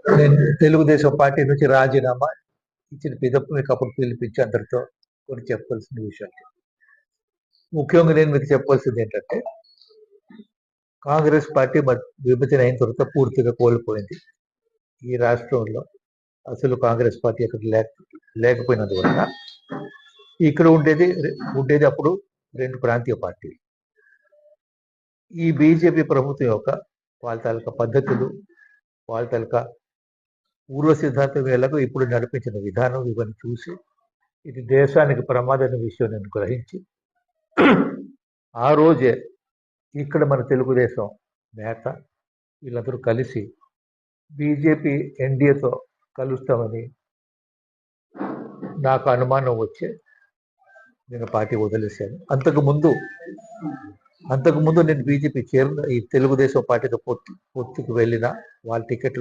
నేను తెలుగుదేశం పార్టీ నుంచి రాజీనామా ఇచ్చిన పిదప్పు మీకు అప్పుడు పిలిపించి అందరితో కొన్ని చెప్పాల్సిన విషయాలు. ముఖ్యంగా నేను మీకు చెప్పాల్సింది ఏంటంటే, కాంగ్రెస్ పార్టీ విభజన అయిన తర్వాత పూర్తిగా కోల్పోయింది. ఈ రాష్ట్రంలో అసలు కాంగ్రెస్ పార్టీ అక్కడ లేకపోయినందువలన ఇక్కడ ఉండేది అప్పుడు రెండు ప్రాంతీయ పార్టీలు. ఈ బీజేపీ ప్రభుత్వం యొక్క వాళ్ళ తాలూకా పద్ధతులు, వాళ్ళ తాలూకా పూర్వ సిద్ధాంతం వేళకు ఇప్పుడు నడిపించిన విధానం ఇవన్నీ చూసి ఇది దేశానికి ప్రమాదమైన విషయం నేను గ్రహించి ఆ రోజే ఇక్కడ మన తెలుగుదేశం నేత వీళ్ళందరూ కలిసి బీజేపీ ఎన్డీఏతో కలుస్తామని నాకు అనుమానం వచ్చే నేను పార్టీ వదిలేశాను. అంతకుముందు నేను బీజేపీ ఈ తెలుగుదేశం పార్టీతో పొత్తుకు వెళ్ళిన వాళ్ళ టికెట్లు